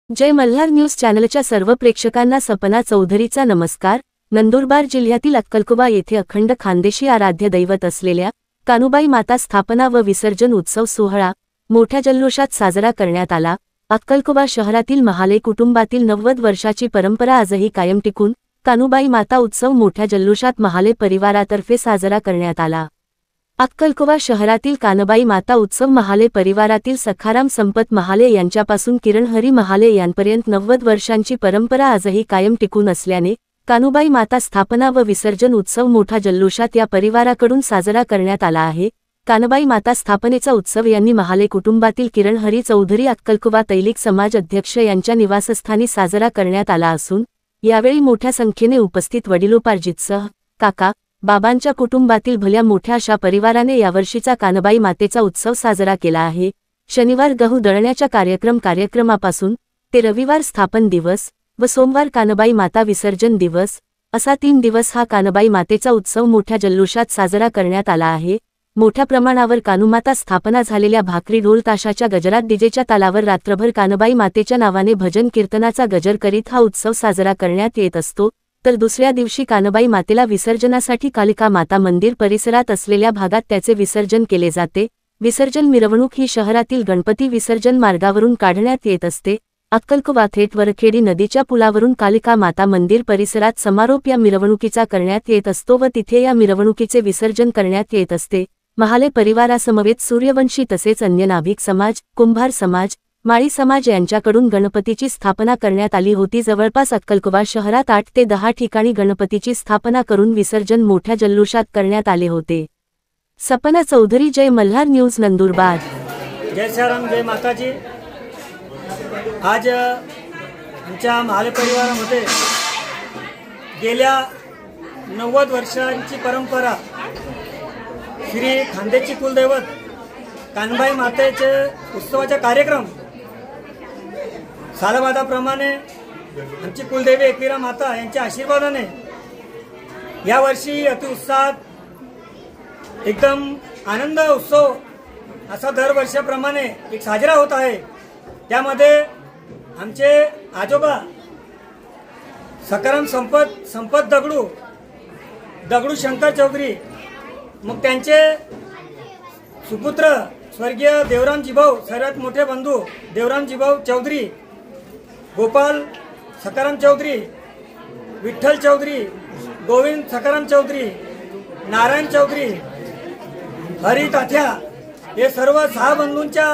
जय Malhar news चॅनलच्या सर्व प्रेक्षकांना सपना चौधरीचा नमस्कार। नंदुरबार जिल्ह्यातील अक्कलकोवा येथे अखंड खानदेशी आराध्य दैवत असलेल्या कानुबाई माता स्थापना व विसर्जन उत्सव सोहळा मोठ्या जल्लोषात साजरा करण्यात आला। अक्कलकोवा शहरातील महाले कुटुंबातील 90 वर्षाची परंपरा आजही कायम टिकून कानुबाई माता उत्सव मोठ्या जल्लोषात महाले परिवारातर्फे साजरा करण्यात आला। अक्कलकोवा शहरातील कानुबाई माता उत्सव महाले परिवारातील सखाराम संपत महाले यांच्यापासून किरण हरी महाले यांपर्यंत 90 वर्षांची परंपरा आजही कायम टिकून असल्याने कानुबाई माता स्थापना व विसर्जन उत्सव मोठ्या जल्लोषात या परिवाराकडून साजरा करण्यात आला आहे। कानुबाई माता स्थापनेचा उत्सव यांनी महाले कुटुंबातील किरण हरी चौधरी अक्कलकोवा तैलिक समाज अध्यक्ष यांच्या निवासस्थानी साजरा करण्यात आला असून यावेळी मोठ्या संख्येने उपस्थित वडिलोपार्जितसह काका बाबांच्या कुटुंबातील भल्या मोठ्या अशा परिवाराने यावर्षीचा कानुबाई मातेचा उत्सव साजरा केला आहे। शनिवार गहू दळण्याच्या कार्यक्रमापासून ते रविवार स्थापन दिवस व सोमवार कानुबाई माता विसर्जन दिवस असा 3 दिवस हा कानुबाई मातेचा उत्सव मोठ्या जल्लोषात साजरा करण्यात आला आहे। मोठ्या प्रमाणावर कानुमाता स्थापना झालेल्या भाकरी ढोल ताशाच्या गजरात डीजेच्या तालावर रात्रभर कानुबाई मातेच्या नावाने भजन कीर्तनाचा गजर करीत हा उत्सव साजरा करण्यात येत असतो। तर दुसऱ्या दिवशी कानुबाई मातेला विसर्जनासाठी कालिका माता मंदिर परिसरात असलेल्या भागात त्याचे विसर्जन केले जाते। विसर्जन मिरवणूक ही शहरातील गणपती विसर्जन मार्गावरून काढण्यात येत असते। अक्कलकोवा थेट वरखेडी नदीच्या पुलावरून कालिका माता मंदिर परिसरात समारोप या मिरवणुकीचा करण्यात येत असतो व तिथे या मिरवणुकीचे विसर्जन करण्यात येत असते। महाले परिवारासमवेत सूर्यवंशी तसेच अन्य नाभिक समाज, कुंभार समाज, माळी समाज यांच्याकडून गणपतीची स्थापना करण्यात आली होती। जवळपास अक्कलकोवा शहरात 8 ते 10 ठिकाणी गणपतीची स्थापना करून विसर्जन मोठ्या जल्लोषात करण्यात आले होते। सपना चौधरी, जय मल्हार न्यूज, नंदुरबार। जय श्रीराम, जय माताजी। आज आमच्या महाले परिवारामध्ये गेल्या 90 वर्षांची परंपरा श्री खानदेशी कुलदैवत कानुबाई मातेचे उत्सवाचा कार्यक्रम सालाबादाप्रमाणे आमची कुलदेवी एकविरा माता यांच्या आशीर्वादाने यावर्षी अतिउत्साहात एकदम आनंद उत्सव असा दरवर्षाप्रमाणे एक साजरा होत आहे। त्यामध्ये आमचे आजोबा सखाराम संपत दगडू शंकर चौधरी, मग त्यांचे सुपुत्र स्वर्गीय देवरामजी भाऊ, सर्वात मोठे बंधू देवरामजी भाऊ चौधरी, गोपाल सखाराम चौधरी, विठ्ठल चौधरी, गोविंद सखाराम चौधरी, नारायण चौधरी, हरी तात्या, हे सर्व 6 बंधूंचा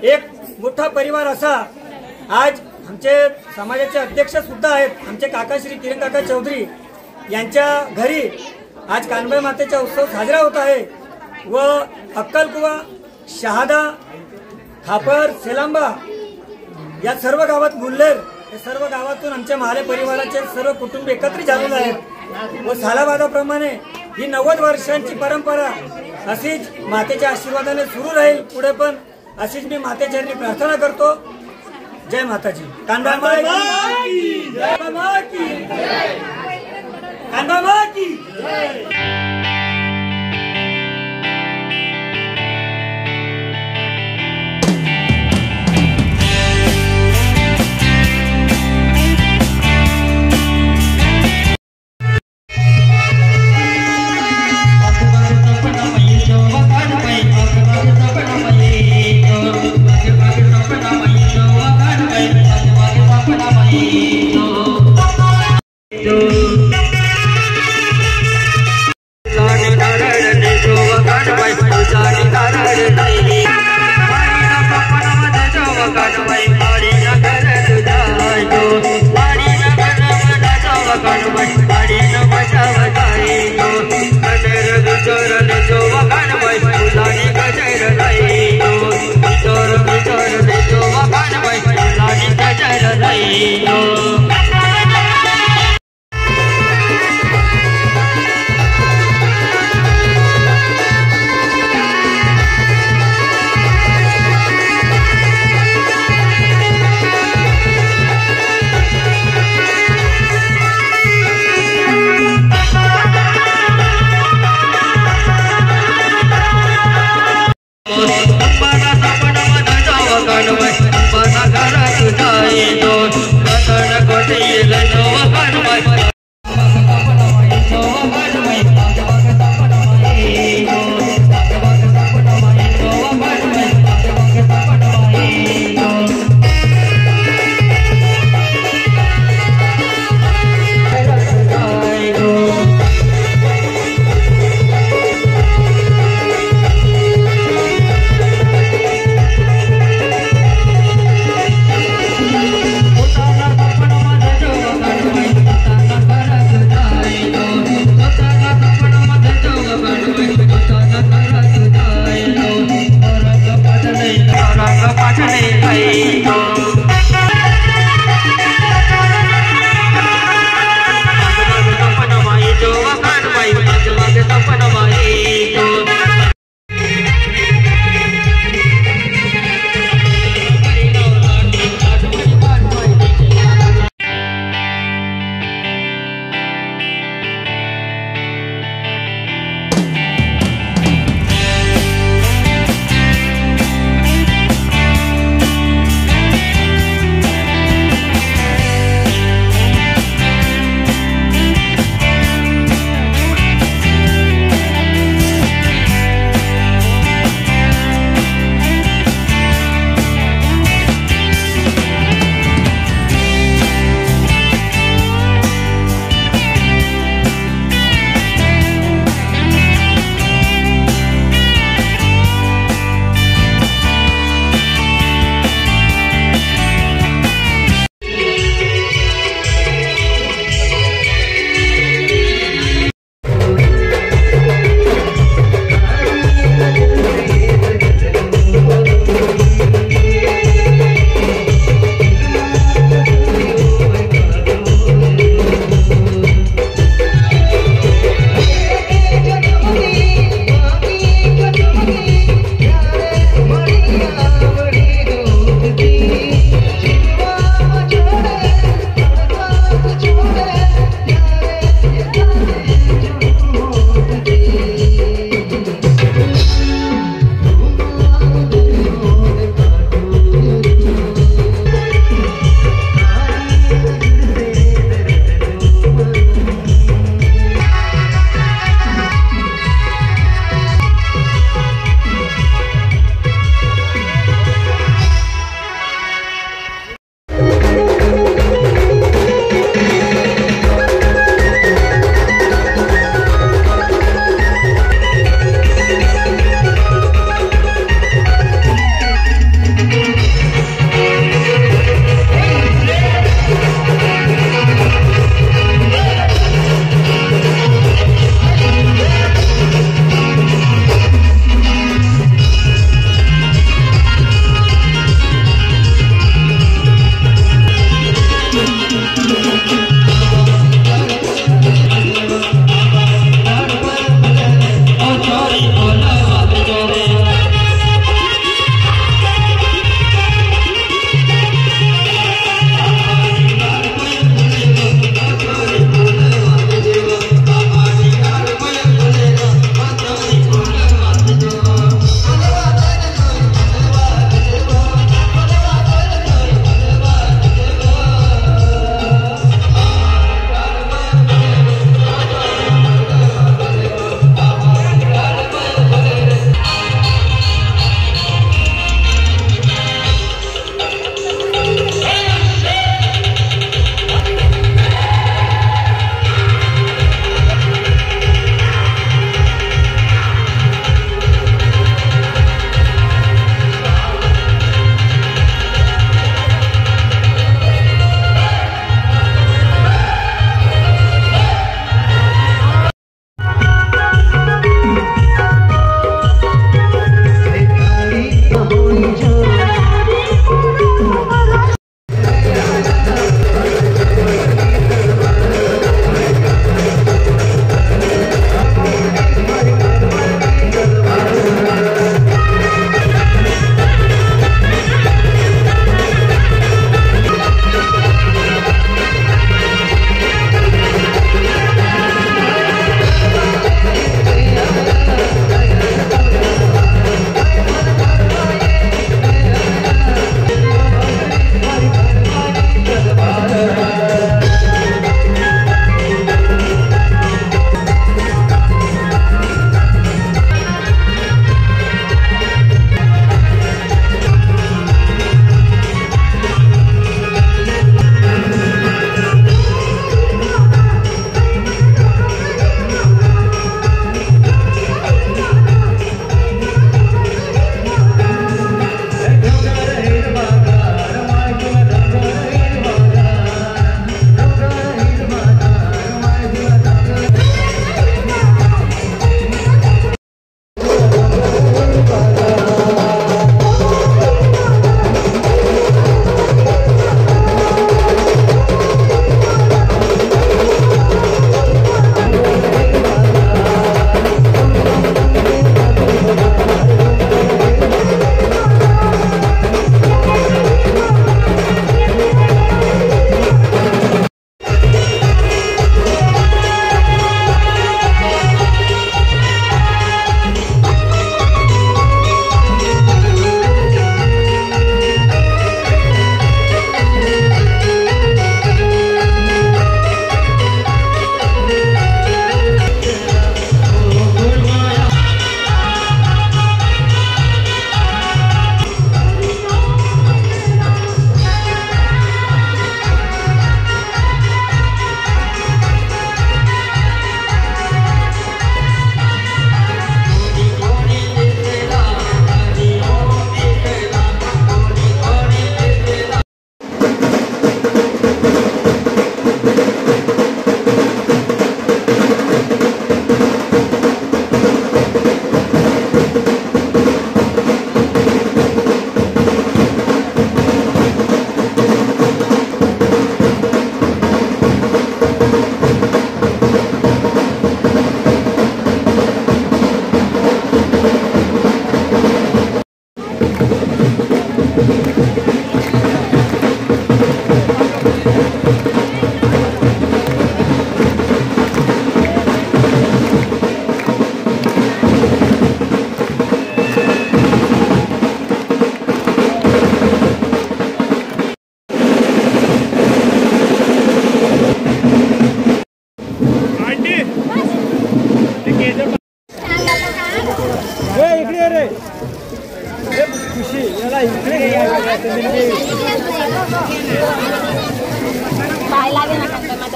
एक मोठा परिवार असा आज आमचे समाजाचे अध्यक्ष सुद्धा आहेत आमचे काका श्री किरण काका चौधरी यांच्या घरी आज कानुबाई मातेचा उत्सव साजरा होत आहे। व अक्कलकोवा, शहादा, खापर, सेलांबा या सर्व गावात मुल्हेर या सर्व गावातून आमच्या महाले परिवाराचे सर्व कुटुंब एकत्रित झालेले आहेत व सालाबादाप्रमाणे ही 90 वर्षांची परंपरा अशीच मातेच्या आशीर्वादाने सुरू राहील पुढे पण, अशीच मी मातेचरणी प्रार्थना करतो। जय माताजी। कानुबाई माता की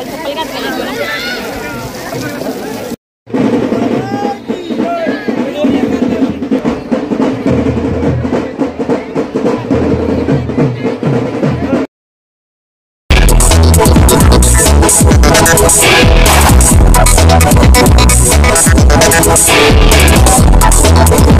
चप्पल घातलेली